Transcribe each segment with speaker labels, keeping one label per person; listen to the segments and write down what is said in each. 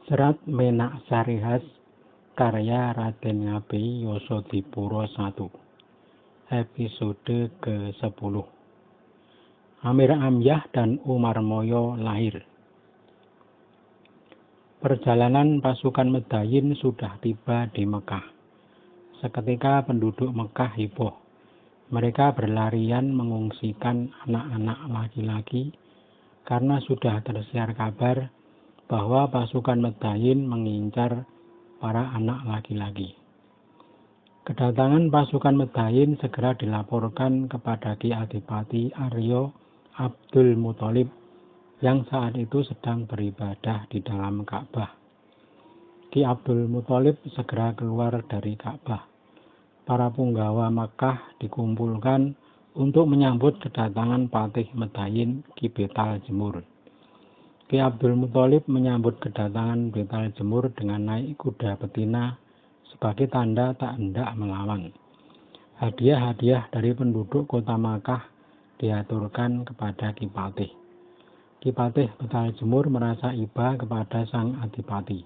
Speaker 1: Serat Menak Sarihas karya Raden Ngabei Yosodipuro 1 episode ke-10. Amir Amyah dan Umarmoyo lahir. Perjalanan pasukan Medayin sudah tiba di Mekah. Seketika penduduk Mekah heboh. Mereka berlarian mengungsikan anak-anak laki-laki karena sudah tersiar kabar bahwa pasukan Medayin mengincar para anak laki-laki. Kedatangan pasukan Medayin segera dilaporkan kepada Ki Adipati Aryo Abdul Muthalib yang saat itu sedang beribadah di dalam Ka'bah. Ki Abdul Muthalib segera keluar dari Ka'bah. Para punggawa Makkah dikumpulkan untuk menyambut kedatangan Patih Medayin Ki Betal Jemur. Ki Abdul Muthalib menyambut kedatangan Betal Jemur dengan naik kuda betina sebagai tanda tak hendak melawan. Hadiah-hadiah dari penduduk kota Makkah diaturkan kepada Ki Patih. Ki Patih Betal Jemur merasa iba kepada sang adipati.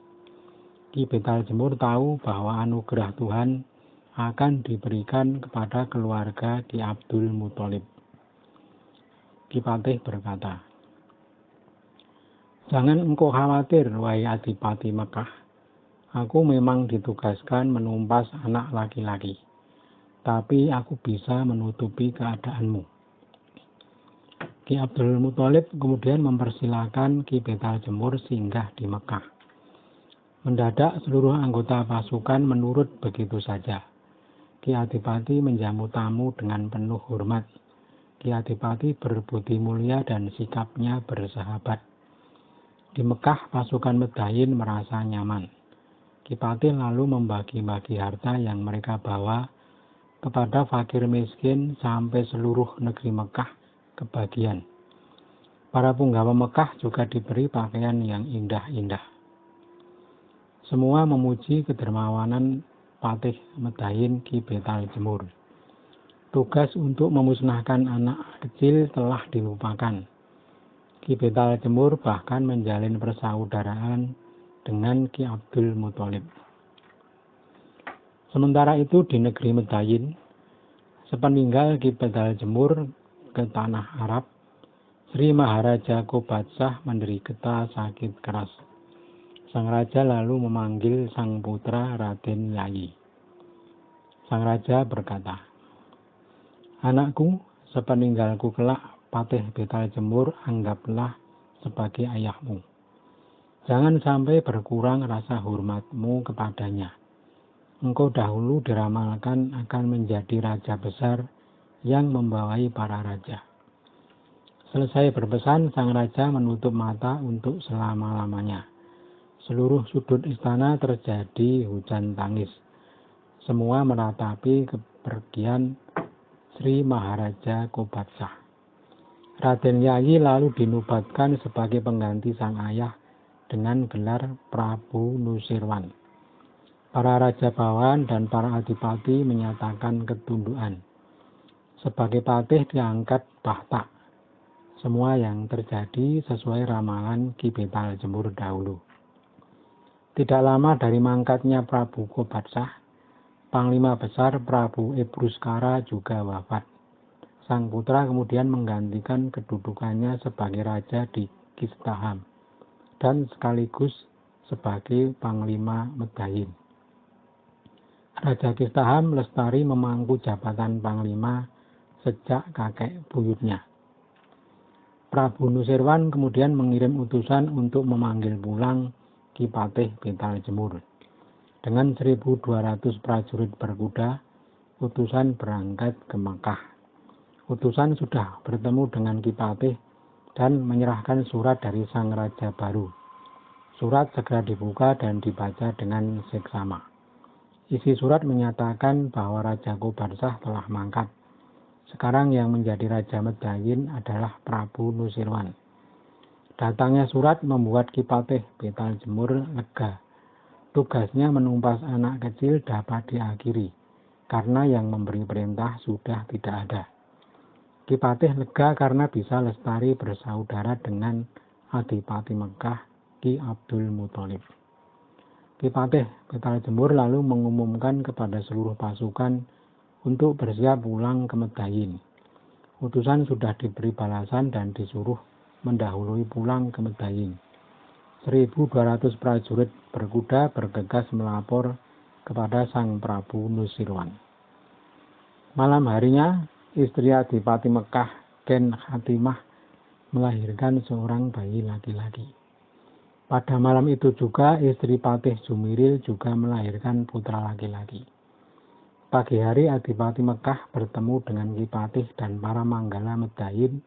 Speaker 1: Ki Betal Jemur tahu bahwa anugerah Tuhan akan diberikan kepada keluarga Ki Abdul Muthalib. Ki Patih berkata, "Jangan engkau khawatir, wahai Adipati Mekah. Aku memang ditugaskan menumpas anak laki-laki, tapi aku bisa menutupi keadaanmu." Ki Abdul Muthalib kemudian mempersilahkan Ki Betal Jemur singgah di Mekah. Mendadak seluruh anggota pasukan menurut begitu saja. Ki Adipati menjamu tamu dengan penuh hormat. Ki Adipati berbudi mulia dan sikapnya bersahabat. Di Mekah, pasukan Medayin merasa nyaman. Ki Patih lalu membagi-bagi harta yang mereka bawa kepada fakir miskin sampai seluruh negeri Mekah kebagian. Para punggawa Mekah juga diberi pakaian yang indah-indah. Semua memuji kedermawanan Patih Medayin Ki Betal Jemur. Tugas untuk memusnahkan anak kecil telah dilupakan. Ki Betal Jemur bahkan menjalin persaudaraan dengan Ki Abdul Muthalib. Sementara itu di negeri Medayin, sepeninggal Ki Betal Jemur ke tanah Arab, Sri Maharaja Kobatsah menderita sakit keras. Sang raja lalu memanggil sang putra Raden Yayi. Sang raja berkata, "Anakku, sepeninggalku kelak, Patih Betal Jemur anggaplah sebagai ayahmu. Jangan sampai berkurang rasa hormatmu kepadanya. Engkau dahulu diramalkan akan menjadi raja besar yang membawai para raja." Selesai berpesan, sang raja menutup mata untuk selama-lamanya. Seluruh sudut istana terjadi hujan tangis. Semua meratapi kepergian Sri Maharaja Kobatsah. Raden Yayi lalu dinubatkan sebagai pengganti sang ayah dengan gelar Prabu Nusirwan. Para raja bawahan dan para adipati menyatakan ketundukan. Sebagai patih diangkat tahta. Semua yang terjadi sesuai ramalan Ki Betal Jemur dahulu. Tidak lama dari mangkatnya Prabu Kobatsah, Panglima Besar Prabu Ebruskara juga wafat. Sang putra kemudian menggantikan kedudukannya sebagai raja di Kistaham dan sekaligus sebagai Panglima Medayin. Raja Kistaham Lestari memangku jabatan Panglima sejak kakek buyutnya. Prabu Nusirwan kemudian mengirim utusan untuk memanggil pulang Ki Patih Betal Jemur. Dengan 1.200 prajurit berkuda, utusan berangkat ke Mekah. Utusan sudah bertemu dengan Ki Patih dan menyerahkan surat dari sang raja baru. Surat segera dibuka dan dibaca dengan seksama. Isi surat menyatakan bahwa Raja Kobatsah telah mangkat. Sekarang yang menjadi Raja Medayin adalah Prabu Nusirwan. Datangnya surat membuat Ki Patih Betal Jemur lega. Tugasnya menumpas anak kecil dapat diakhiri, karena yang memberi perintah sudah tidak ada. Ki Patih lega karena bisa lestari bersaudara dengan Adipati Mekah Ki Abdul Muthalib. Ki Patih Betal Jemur lalu mengumumkan kepada seluruh pasukan untuk bersiap pulang ke Medayin. Utusan sudah diberi balasan dan disuruh mendahului pulang ke Medayin. 1.200 prajurit berkuda bergegas melapor kepada Sang Prabu Nusirwan. Malam harinya, istri Adipati Mekah, Ken Khatimah, melahirkan seorang bayi laki-laki. Pada malam itu juga, istri Patih Jumiril juga melahirkan putra laki-laki. Pagi hari, Adipati Mekah bertemu dengan Ki Patih dan para manggala Medayin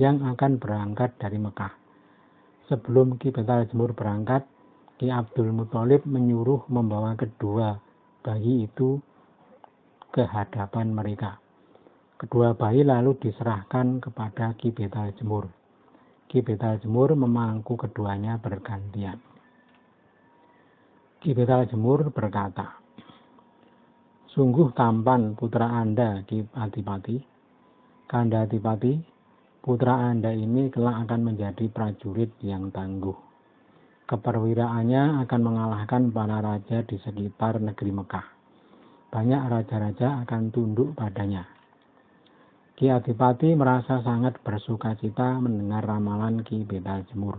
Speaker 1: yang akan berangkat dari Mekah. Sebelum Ki Betal Jemur berangkat, Ki Abdul Muthalib menyuruh membawa kedua bayi itu ke hadapan mereka. Kedua bayi lalu diserahkan kepada Ki Betal Jemur. Ki Betal Jemur memangku keduanya bergantian. Ki Betal Jemur berkata, "Sungguh tampan putra Anda, Ki Adipati. Kanda Adipati, putra Anda ini kelak akan menjadi prajurit yang tangguh. Keperwiraannya akan mengalahkan para raja di sekitar negeri Mekah. Banyak raja-raja akan tunduk padanya." Ki Adipati merasa sangat bersukacita mendengar ramalan Ki Betal Jemur.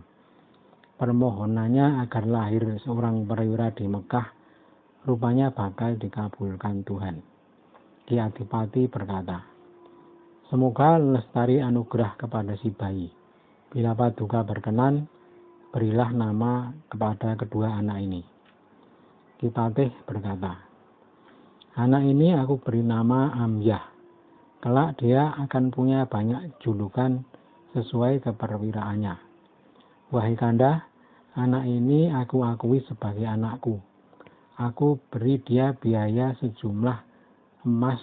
Speaker 1: Permohonannya agar lahir seorang perwira di Mekah rupanya bakal dikabulkan Tuhan. Ki Adipati berkata, "Semoga lestari anugerah kepada si bayi. Bila Paduka berkenan, berilah nama kepada kedua anak ini." Ki Patih berkata, "Anak ini aku beri nama Amyah. Kelak dia akan punya banyak julukan sesuai keperwiraannya. Wahai Kanda, anak ini aku akui sebagai anakku. Aku beri dia biaya sejumlah emas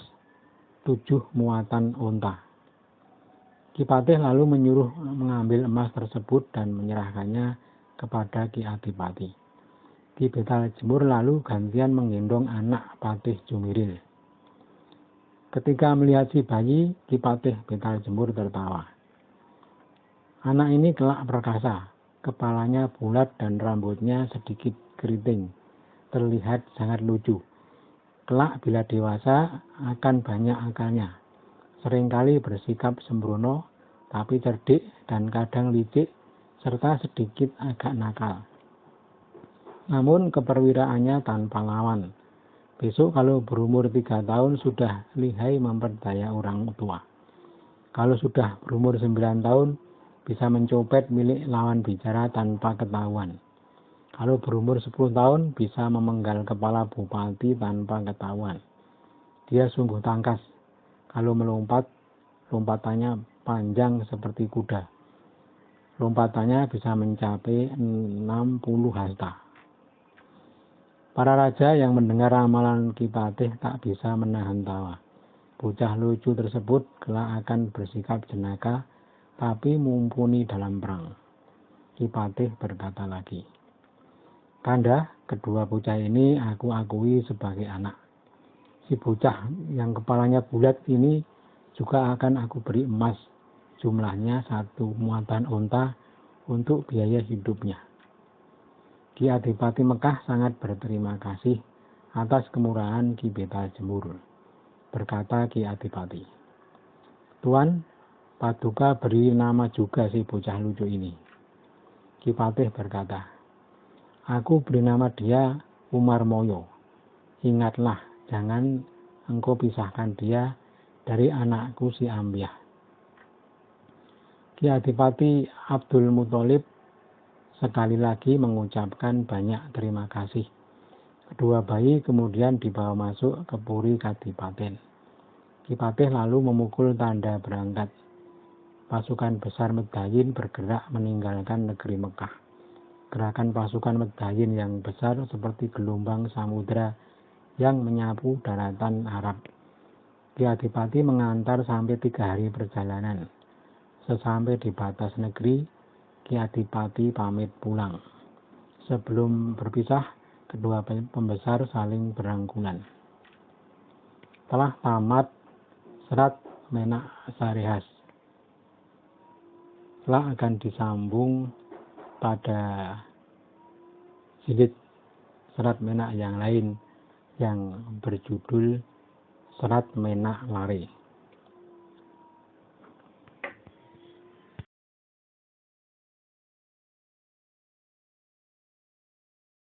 Speaker 1: 7 muatan onta." Ki Patih lalu menyuruh mengambil emas tersebut dan menyerahkannya kepada Ki Adipati. Ki Betal Jemur lalu gantian menggendong anak Patih Jumiril. Ketika melihat si bayi, Ki Patih Betal Jemur tertawa. Anak ini kelak perkasa, kepalanya bulat dan rambutnya sedikit keriting, terlihat sangat lucu. Kelak bila dewasa akan banyak akalnya. Seringkali bersikap sembrono, tapi cerdik dan kadang licik, serta sedikit agak nakal. Namun keperwiraannya tanpa lawan. Besok kalau berumur 3 tahun sudah lihai memperdaya orang tua. Kalau sudah berumur 9 tahun, bisa mencopet milik lawan bicara tanpa ketahuan. Kalau berumur 10 tahun, bisa memenggal kepala bupati tanpa ketahuan. Dia sungguh tangkas. Kalau melompat, lompatannya panjang seperti kuda. Lompatannya bisa mencapai 60 hasta. Para raja yang mendengar ramalan Ki Patih tak bisa menahan tawa. Bocah lucu tersebut kelak akan bersikap jenaka, tapi mumpuni dalam perang. Ki Patih berkata lagi, "Kanda, kedua bocah ini aku akui sebagai anak. Si bocah yang kepalanya bulat ini juga akan aku beri emas, jumlahnya 1 muatan onta untuk biaya hidupnya." Ki Adipati Mekah sangat berterima kasih atas kemurahan Ki Betal Jemur. Berkata Ki Adipati, "Tuan, Paduka beri nama juga si bocah lucu ini." Ki Patih berkata, "Aku beri nama dia Umar Moyo. Ingatlah, jangan engkau pisahkan dia dari anakku si Amyah." Ki Adipati Abdul Muthalib sekali lagi mengucapkan banyak terima kasih. Kedua bayi kemudian dibawa masuk ke Puri Kadipaten. Ki Patih lalu memukul tanda berangkat. Pasukan besar Medayin bergerak meninggalkan negeri Mekah. Gerakan pasukan Medayin yang besar seperti gelombang samudera yang menyapu daratan Arab. Ki Adipati mengantar sampai 3 hari perjalanan. Sesampai di batas negeri, Ki Adipati pamit pulang. Sebelum berpisah, kedua pembesar saling berangkulan. Telah tamat Serat Menak Sarehas. Telah akan disambung pada jilid Serat Menak yang lain yang berjudul Serat Menak Lare.